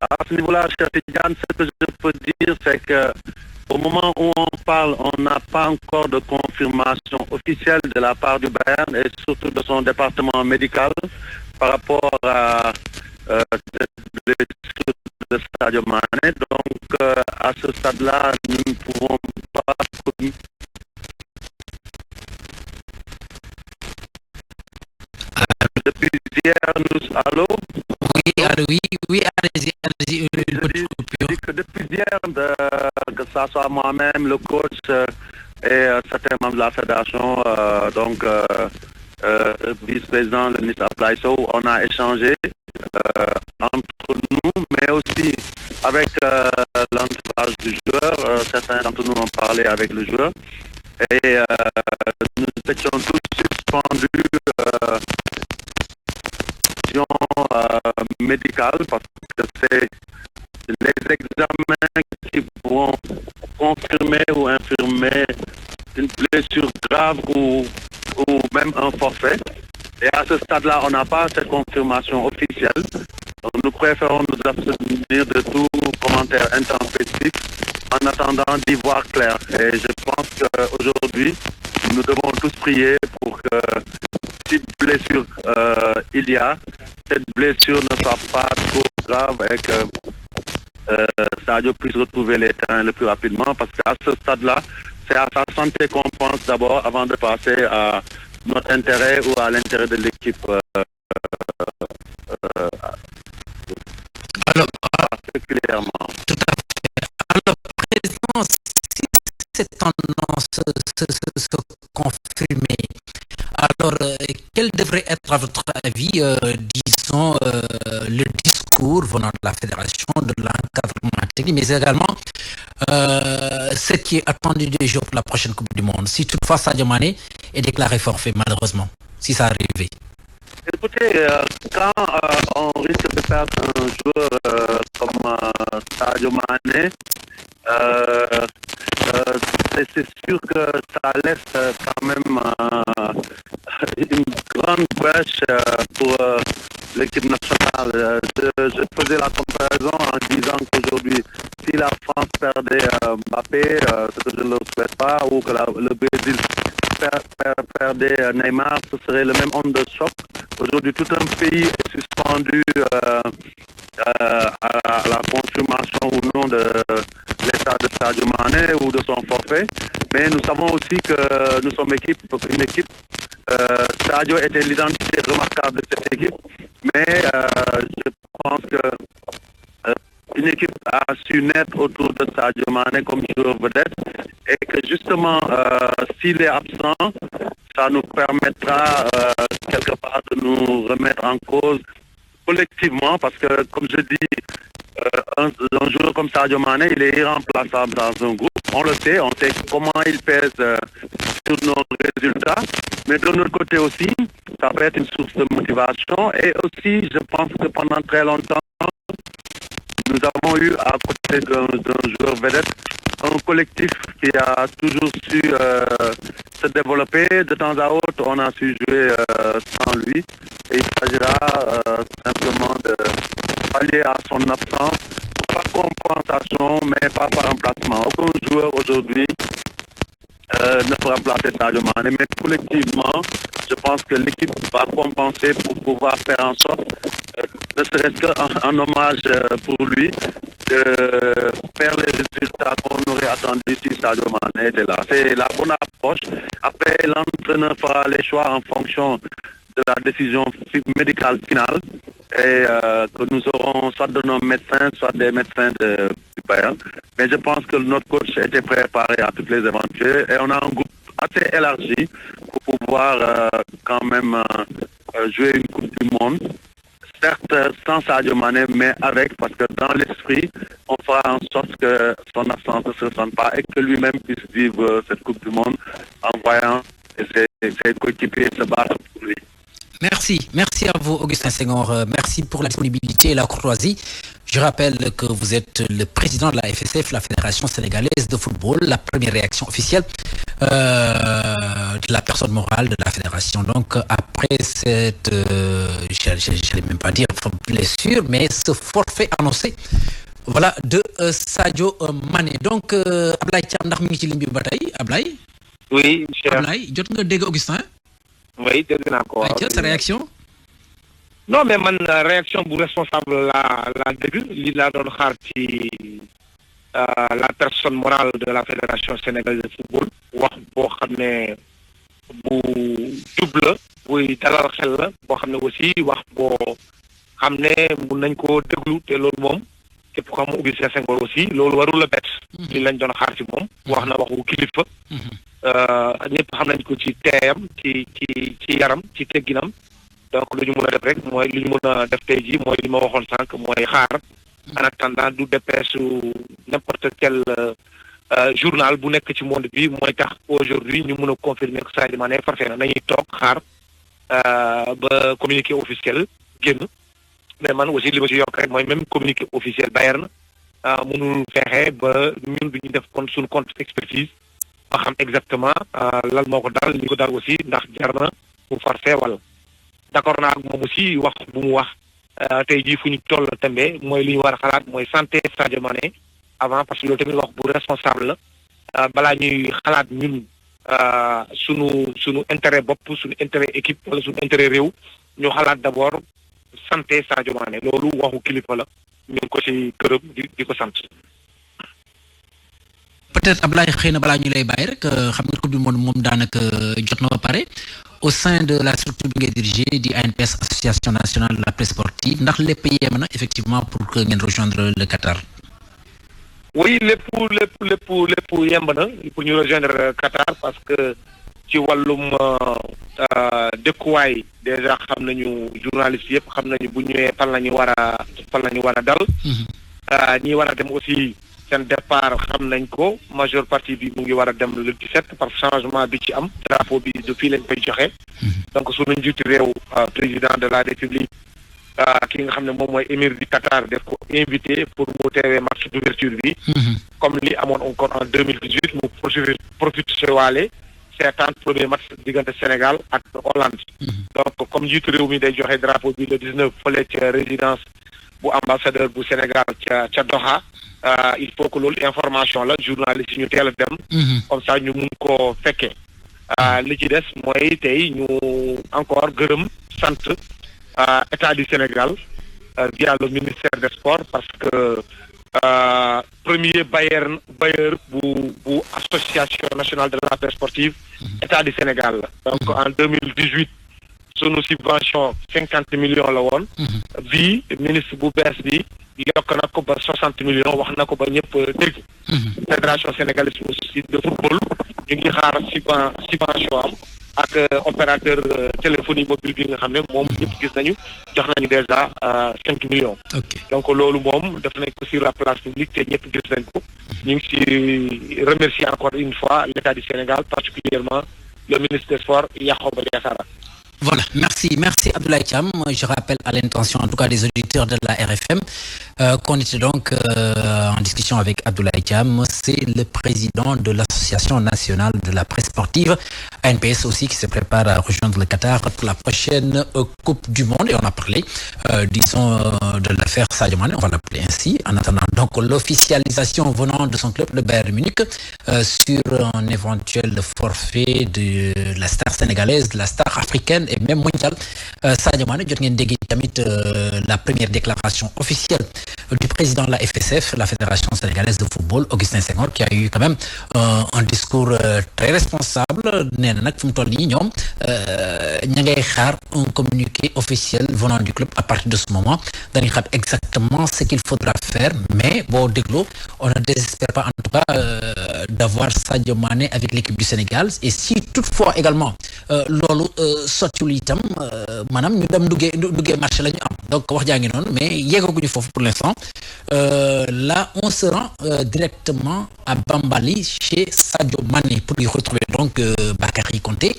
À ce niveau-là, cher Tidiane, ce que je peux dire, c'est que au moment où on parle, on n'a pas encore de confirmation officielle de la part du Bayern et surtout de son département médical par rapport à cette blessure de Sadio Mané. Donc, à ce stade-là, nous ne pouvons pas. Depuis hier, allô? Oui, allô, oui, allez-y, Je dis que depuis hier, que ce soit moi-même, le coach et certains membres de la fédération, vice-président, le ministre Ablaïso, on a échangé entre nous, mais aussi avec l'entourage du joueur. Certains d'entre nous ont parlé avec le joueur. Et nous étions tous suspendus médicale parce que c'est les examens qui vont confirmer ou infirmer une blessure grave ou même un forfait. Et à ce stade-là, on n'a pas cette confirmation officielle. Donc, nous préférons nous abstenir de tout commentaire intempestif en attendant d'y voir clair. Et je pense qu'aujourd'hui, nous devons tous prier pour que si blessure il y a, cette blessure ne soit pas trop grave et que Sadio puisse retrouver les terrains le plus rapidement parce qu'à ce stade-là, c'est à sa santé qu'on pense d'abord avant de passer à notre intérêt ou à l'intérêt de l'équipe. Alors, particulièrement. Tout à fait. Alors, président, si cette tendance se confirmer, alors quel devrait être, à votre avis, disons, le discours venant de la fédération, de l'encadrement technique, mais également ce qui est attendu des jours pour la prochaine Coupe du Monde, si toutefois Sadio Mané est déclaré forfait, malheureusement, si ça arrivait? Écoutez, quand on risque de perdre un joueur comme Sadio Mané, c'est sûr que ça laisse quand même une grande brèche pour l'équipe nationale. Je faisais la comparaison en disant qu'aujourd'hui, si la France perdait Mbappé, ce que je ne le souhaite pas, ou que le Brésil perdait Neymar, ce serait le même onde de choc. Aujourd'hui, tout un pays est suspendu à la confirmation ou non de l'état de Sadio Mané ou de son forfait. Mais nous savons aussi que nous sommes une équipe. Sadio était l'identité remarquable de cette équipe. Mais je pense que une équipe a su naître autour de Sadio Mané comme joueur vedette et que justement, s'il est absent, ça nous permettra quelque part de nous remettre en cause collectivement parce que, comme je dis, un joueur comme Sadio Mané, il est irremplaçable dans un groupe. On le sait, on sait comment il pèse sur nos résultats, mais de notre côté aussi, ça peut être une source de motivation et aussi, je pense que pendant très longtemps, nous avons eu à côté d'un joueur vedette un collectif qui a toujours su se développer. De temps à autre, on a su jouer sans lui. Et il s'agira simplement de pallier à son absence, par compensation, mais pas par remplacement. Aucun joueur aujourd'hui ne pourra remplacer Sadio Mané, mais collectivement, je pense que l'équipe va compenser pour pouvoir faire en sorte, ne serait-ce qu'en hommage pour lui, de faire les résultats qu'on aurait attendus si Sadio Mané était là. C'est la bonne approche. Après, l'entraîneur fera les choix en fonction de la décision médicale finale et que nous aurons soit de nos médecins, soit des médecins du Bayern. Mais je pense que notre coach était préparé à toutes les éventualités et on a un groupe assez élargi pour pouvoir quand même jouer une Coupe du Monde. Certes, sans Sadio Mané, mais avec, parce que dans l'esprit, on fera en sorte que son absence ne se ressente pas et que lui-même puisse vivre cette Coupe du Monde en voyant ses coéquipiers se battre pour lui. Merci à vous, Augustin Senghor. Merci pour la disponibilité et la courtoisie. Je rappelle que vous êtes le président de la FSF, la Fédération sénégalaise de football, la première réaction officielle de la personne morale de la fédération. Donc après cette, je n'allais même pas dire blessure, mais ce forfait annoncé, voilà, de Sadio Mané. Donc Ablaye Thiam ndax mi ngi ci ligne bi ba tey Ablaye. Oui, cher Ablaye jot nga dégg Augustin. Oui, dégg naa ko. Ayca sa réaction. Non mais man réaction bu responsable la dégg li laa doon xaar ci la personne morale de la fédération sénégalaise de football wax boo xam ne bu jub la buy dalal xel la boo xam ne aussi wax boo xam ne mun nañ koo déglu te loolu moom képp ko xam Augustin Senghor aussi loolu warul la bett. li lañ doon xaar ci moom wax na waxu kilifa. ñëpp xam nañ ko ci teeyam ci yaram ci tegginam. donc lu ñu mën a def rek mooy lu ñu mën a def tey jii mooy li ma waxoon sànq mooy xaar en attendant du dépêche n'importe quel journal bu nekk ci monde bi mooy tax aujourd'hui ñu mën a confirmer que Sadio Mané parfait na nañuy toog xaar ba communiqué officiel génn mais man aussi li ma ci yokk rek mooy même communiqué officiel Bayern mënul fexe ba ñun bi ñu def kon suñu compte expertise ba xam exactement lan moo ko dal li ko dal aussi ndax jar na mu forfait wala d'accord naa ak moom aussi wax bu mu wax tey jii fu ñu toll tembe mooy li ñu war a xalaat mooy santé Sadio Mané avant parce que loolu tamit wax bu responsable la balaa ñuy xalaat ñun sunu intérêt bopp suñu intérêt équipe wala suñu intérêt réew ñu xalaat d'abord santé Sadio Mané loolu waxu kilifa la ñu ngi ko ci këram di ko sant. Peut-être Ablaye xëy na balaa ñu lay bàyyi rek xam nga coupe du monde moom daanaka jot na ba pare au sein de la structure bi ngay dirigé di ANPS association nationale de la presse sportive ndax lépp yem na effectivement pour que ngeen rejoindre le Qatar. oui lépp yemb na pour ñu rejoindre Qatar parce que ci wàllum dëkkuwaay déjà xam nañu journalistes yëpp xam nañu bu ñëwee fan la ñu war a dal. ñi war a dem aussi. seen départ xam nañ ko majeure partie bi mu ngi war a dem le 17 par changement bi ci am drapeau bi depuis lañ koy joxe donc suñu njiitu réew président de la république ki nga xam ne moom mooy émir du Qatar def ko invité pour mu teewee match d'ouverture bi comme li amoon encore en 2018 mu profité waale seetaan premier match diggante Sénégal ak Hollande donc comme njiitu réew mi day joxe drapeau bi le 19 fële ca résidence bu ambassadeur bu Sénégal ca Doha il faut que loolu information la journaliste yi ñu teel a dem comme ça ñu mun koo fekkee li ci des mooy tey ñu encore gërëm sant état du Sénégal via le ministère des sports parce que premier bailleur bu association nationale de la presse sportive état du Sénégal la donc en 2018 sunu subvention 50 millions la woon bii ministre bu bees bi yokk na ko ba 60 millions wax na ko ba ñëpp dégg fédération sénégalaise aussi de football ñu ngi xaar subvention am ak opérateur téléphonie mobile bi nga xam ne moom ñëpp gis nañu jox nañu déjà 5 millions donc loolu moom def nañ ko sur la place publique te ñëpp gis nañ ko ñu ngi ci remercier encore une fois l'état du Sénégal particulièrement le ministre des Sports Yankhoba Diattara. Voilà, merci Abdoulaye Thiam. Je rappelle à l'intention en tout cas des auditeurs de la RFM qu'on était donc en discussion avec Abdoulaye Thiam. C'est le président de l'association nationale de la presse sportive, ANPS aussi, qui se prépare à rejoindre le Qatar pour la prochaine Coupe du Monde. Et on a parlé, disons, de l'affaire Sadio Mané, on va l'appeler ainsi, en attendant donc l'officialisation venant de son club, le Bayern Munich, sur un éventuel forfait de la star sénégalaise, de la star africaine et même mondiale. Sadio Mané, jot ngeen dégg tamit la première déclaration officielle du président de la FSF, la Fédération sénégalaise de football, Augustin Senghor, qui a eu quand même un discours très responsable. Nee na nag fi mu toll nii ñoom ña ngay xaar un communiqué officiel venant du club. À partir de ce moment dañuy xam exactement ce qu'il faudra faire, mais boo dégloo on ne désespère pas en tout cas d'avoir Sadio Mané avec l'équipe du Sénégal. Et si toutefois également loolu sottiwul itam maanaam ñu dem duggee marché la ñu am. Donc wax jaa ngi noonu mais yeggaguñu foofu pour l'instant. Là on se rend directement à Bambali chez Sadio Mané pour y retrouver donc Bakary Konté